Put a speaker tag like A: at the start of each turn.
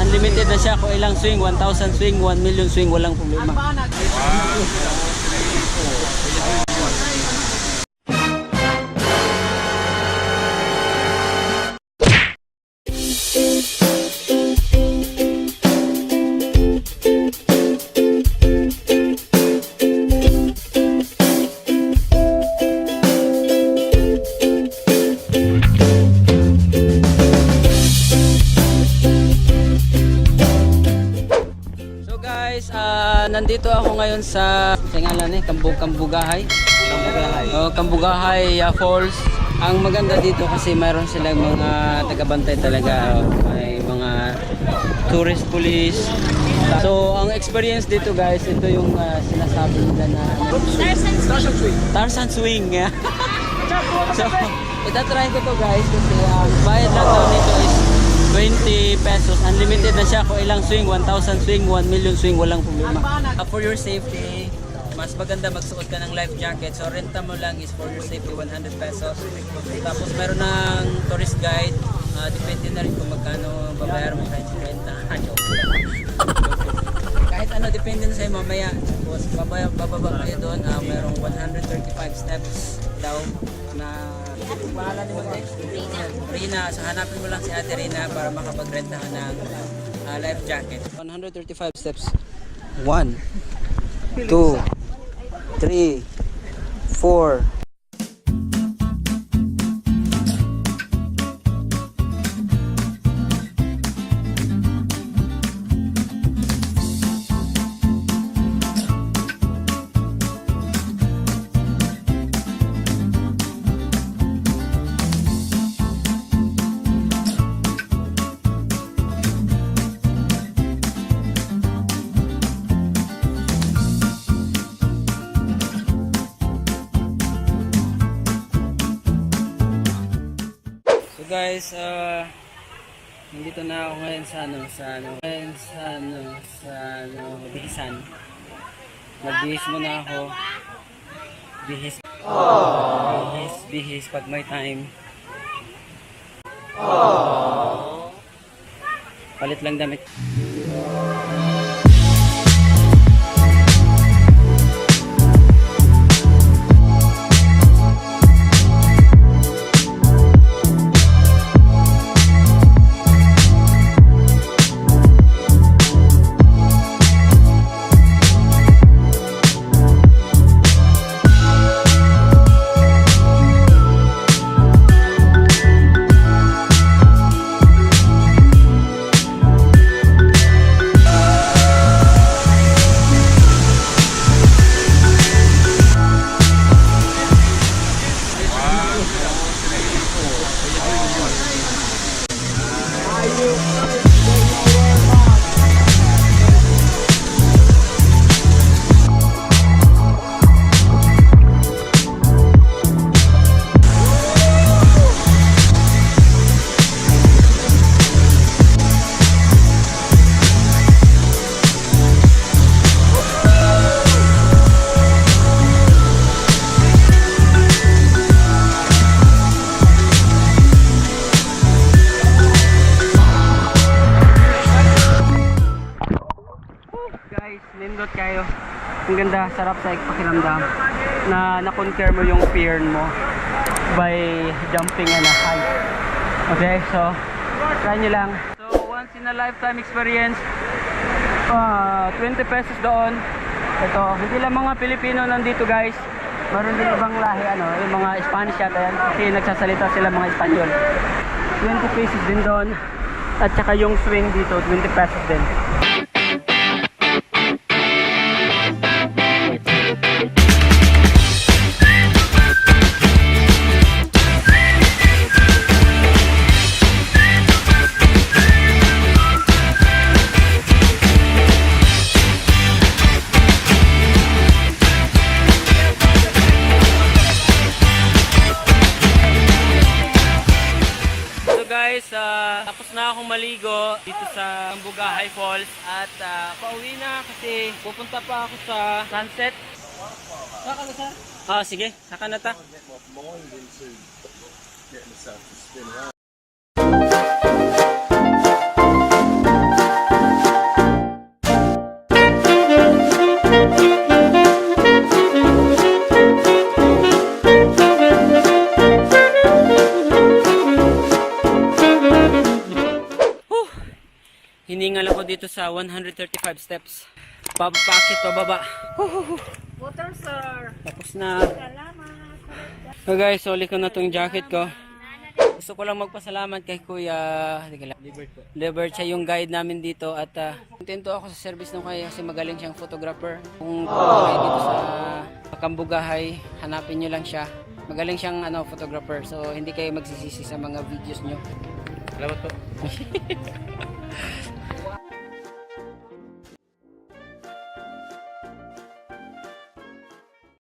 A: unlimited na siya. Kung ilang swing, 1,000 swing, 1 million swing, walang problema. Nandito ako ngayon sa ngalan Cambugahay. Cambugahay Falls. Ang maganda dito kasi mayroon silang mga tagabantay talaga, may mga tourist police. So ang experience dito guys, ito yung sinasabi nila na Tarzan swing. So itatry ko to guys kasi ang bayad lang daw nito is 20 pesos. Unlimited na siya. Kung ilang swing, 1,000 swing, 1 million swing, walang problema. For your safety, mas maganda magsuot ka ng life jacket. So renta mo lang is for your safety 100 pesos. Tapos meron ng tourist guide. Depende na rin kung magkano babayar mo kahit renta. Kahit ano, depende na sa'yo mamaya. Tapos bababa kayo doon. Merong 135 steps daw na bahala ni Rina. So hanapin mo lang si Ate Rina para makapagrenta ka ng life jacket. 135 steps. 1, 2, 3, 4. Guys, nandito na ako ngayon sa bihisan. Nagbihis muna ako. Bihis pag may time. Palit lang damit. Nindot kayo. Ang ganda, sarap sa pakiramdam na na-conquer mo yung fear mo by jumping and a height. Okay, so try nyo lang. So once in a lifetime experience, 20 pesos doon. Ito, hindi lang mga Pilipino nandito guys. Meron din ibang lahi, yung mga Spanish yata yan kasi nagsasalita sila mga Espanyol. 20 pesos din doon. At saka yung swing dito, 20 pesos din. Tapos na akong maligo dito sa Cambugahay Falls at pauwi na kasi pupunta pa ako sa sunset. Saka na sir? Sige, saka na ta. Hiningal ako dito sa 135 steps. Papakit pa baba.
B: Water, sir.
A: Tapos na.
B: Salamat.
A: So guys, soli ko na tong jacket ko. Gusto ko lang magpasalamat kay Kuya Libert, siya yung guide namin dito at kontento ako sa service ng kaya kasi magaling siyang photographer. Kung kayo dito sa Cambugahay, hanapin nyo lang siya. Magaling siyang photographer, so hindi kayo magsisisi sa mga videos nyo.
C: Salamat po.